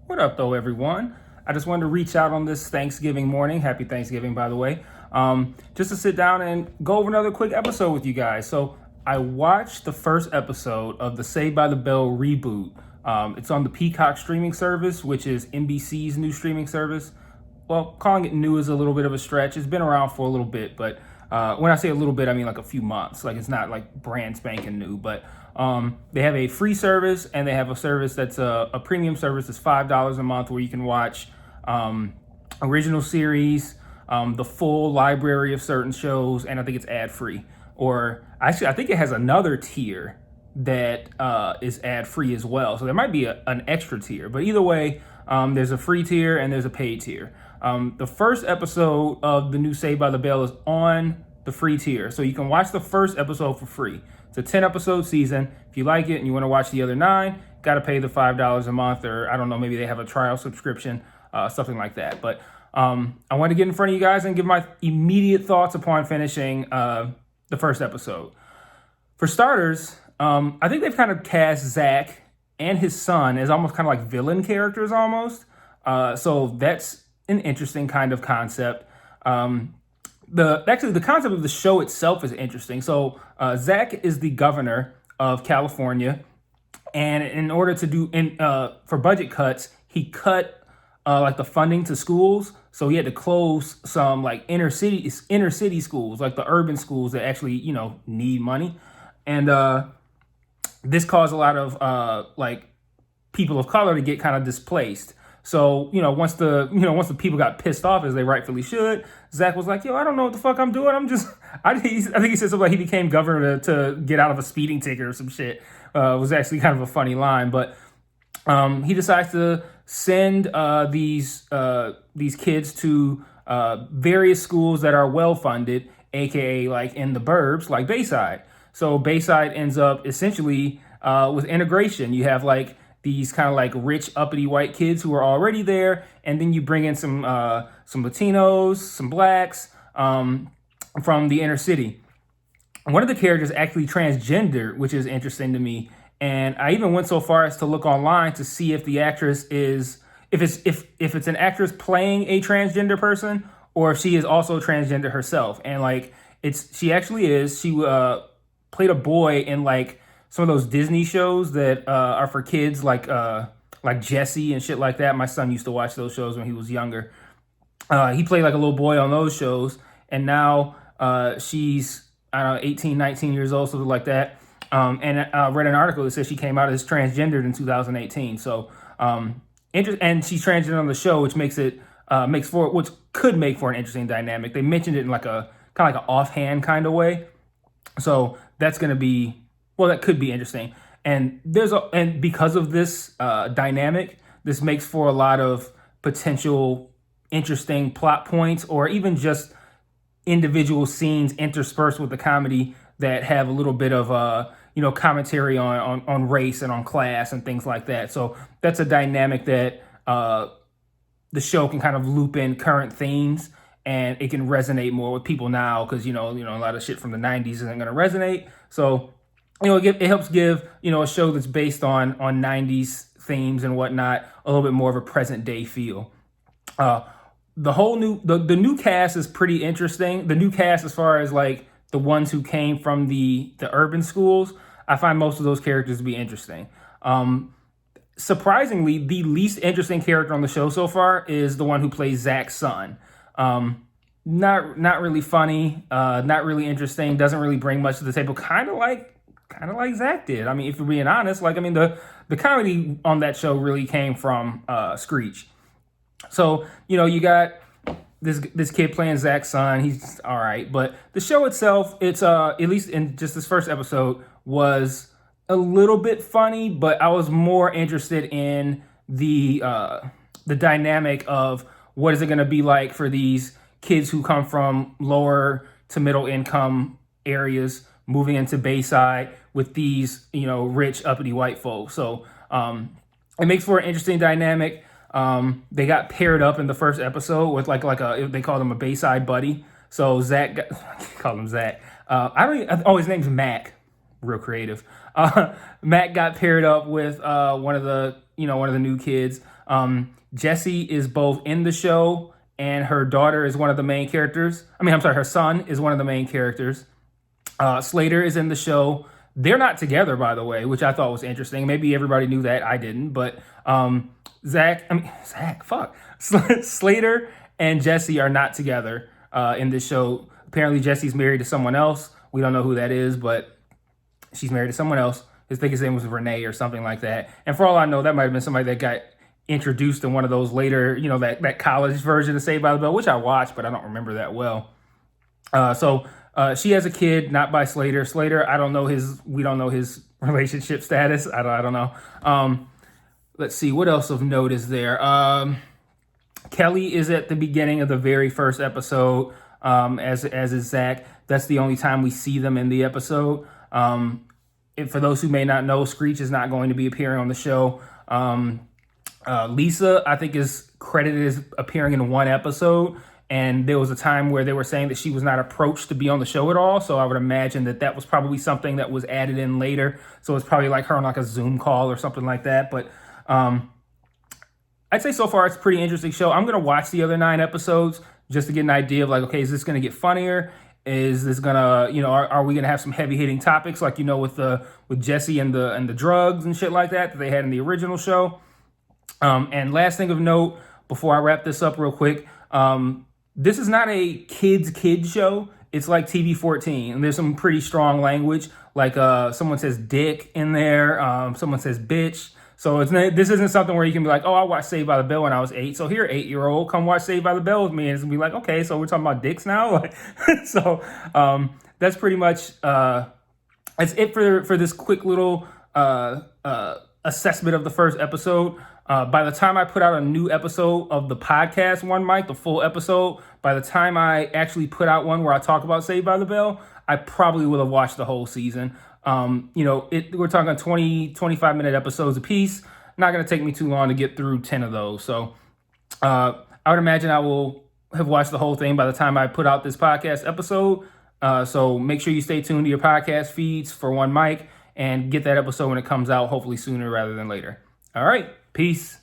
What up, though, everyone? I just wanted to reach out on this Thanksgiving morning. Happy Thanksgiving, by the way. Just to sit down and go over another quick episode with you guys. So I watched the first episode of the Saved by the Bell reboot. It's on the Peacock streaming service, which is NBC's new streaming service. Well, calling it new is a little bit of a stretch. It's been around for a little bit, but when I say a little bit, I mean like a few months. Like it's not like brand spanking new, but they have a free service and they have a service that's a premium service that's $5 a month where you can watch original series, the full library of certain shows, and I think it's ad free. Or actually, I think it has another tier that is ad free as well. So there might be an extra tier, but either way, there's a free tier and there's a paid tier. The first episode of the new Saved by the Bell is on the free tier, so you can watch the first episode for free. It's a 10-episode season. If you like it and you want to watch the other 9, got to pay the $5 a month, or I don't know, maybe they have a trial subscription, something like that. But I want to get in front of you guys and give my immediate thoughts upon finishing the first episode. For starters, I think they've kind of cast Zach and his son as almost kind of like villain characters almost. So that's an interesting kind of concept. The concept of the show itself is interesting. So Zach is the governor of California, and in order to do for budget cuts, he cut like the funding to schools. So he had to close some like inner city schools, like the urban schools that actually need money, and this caused a lot of like people of color to get kind of displaced. So, once the people got pissed off, as they rightfully should, Zach was like, yo, I don't know what the fuck I'm doing. I think he said something like he became governor to get out of a speeding ticket or some shit. It was actually kind of a funny line. But he decides to send these kids to various schools that are well-funded, aka like in the burbs, like Bayside. So Bayside ends up essentially with integration. You have like these kind of like rich uppity white kids who are already there, and then you bring in some Latinos, some blacks from the inner city. One of the characters actually transgender, which is interesting to me, and I even went so far as to look online to see if the actress is if it's an actress playing a transgender person or if she is also transgender herself. And like she actually is. She played a boy in like some of those Disney shows that are for kids, like Jessie and shit like that. My son used to watch those shows when he was younger. He played like a little boy on those shows, and now she's, I don't know, 18, 19 years old, something like that. And I read an article that says she came out as transgendered in 2018. So, and she's transgender on the show, which which could make for an interesting dynamic. They mentioned it in like a kind of like an offhand kind of way. So that's going to be, well, that could be interesting. And because of this dynamic, this makes for a lot of potential interesting plot points, or even just individual scenes interspersed with the comedy that have a little bit of commentary on race and on class and things like that. So that's a dynamic that the show can kind of loop in current themes, and it can resonate more with people now because a lot of shit from the 90s isn't going to resonate. So it helps give, a show that's based on 90s themes and whatnot, a little bit more of a present day feel. The new cast is pretty interesting. The new cast, as far as like the ones who came from the urban schools, I find most of those characters to be interesting. Surprisingly, the least interesting character on the show so far is the one who plays Zach's son. Not really funny, not really interesting, doesn't really bring much to the table, kind of like Zach did. I mean, if we're being honest, the comedy on that show really came from Screech. So, you got this kid playing Zach's son. He's all right. But the show itself, it's at least in just this first episode, was a little bit funny, but I was more interested in the dynamic of what is it going to be like for these kids who come from lower to middle income areas moving into Bayside with these, rich, uppity white folks. So it makes for an interesting dynamic. They got paired up in the first episode with they call them a Bayside buddy. So Zach, I call him Zach. His name's Mac. real creative. Matt got paired up with one of the new kids. Jessie is both in the show, and her daughter is one of the main characters. I'm sorry, her son is one of the main characters. Slater is in the show. They're not together, by the way, which I thought was interesting. Maybe everybody knew that. I didn't. But Slater and Jessie are not together in this show. Apparently, Jessie's married to someone else. We don't know who that is, but she's married to someone else. I think his name was Renee or something like that. And for all I know, that might have been somebody that got introduced in one of those later, that college version of Saved by the Bell, which I watched, but I don't remember that well. So she has a kid, not by Slater. Slater, we don't know his relationship status. I don't know. Let's see, what else of note is there? Kelly is at the beginning of the very first episode, as is Zach. That's the only time we see them in the episode. For those who may not know, Screech is not going to be appearing on the show. Lisa, I think, is credited as appearing in one episode. And there was a time where they were saying that she was not approached to be on the show at all. So I would imagine that was probably something that was added in later. So it's probably like her on like a Zoom call or something like that. But I'd say so far it's a pretty interesting show. I'm going to watch the other 9 episodes just to get an idea of like, okay, is this going to get funnier? Is this going to, are we going to have some heavy hitting topics like, with Jesse and the drugs and shit like that they had in the original show? And last thing of note, before I wrap this up real quick, this is not a kids show. It's like TV 14, and there's some pretty strong language. Like someone says dick in there. Someone says bitch. So this isn't something where you can be like, oh, I watched Saved by the Bell when I was 8. So here, 8-year-old, come watch Saved by the Bell with me. And it's gonna be like, okay, so we're talking about dicks now. Like, so that's pretty much that's it for this quick little assessment of the first episode. By the time I put out a new episode of the podcast, One Mic, the full episode, by the time I actually put out one where I talk about Saved by the Bell, I probably will have watched the whole season. We're talking 20, 25-minute episodes a piece. Not going to take me too long to get through 10 of those. So I would imagine I will have watched the whole thing by the time I put out this podcast episode. So make sure you stay tuned to your podcast feeds for One Mic and get that episode when it comes out, hopefully sooner rather than later. All right. Peace.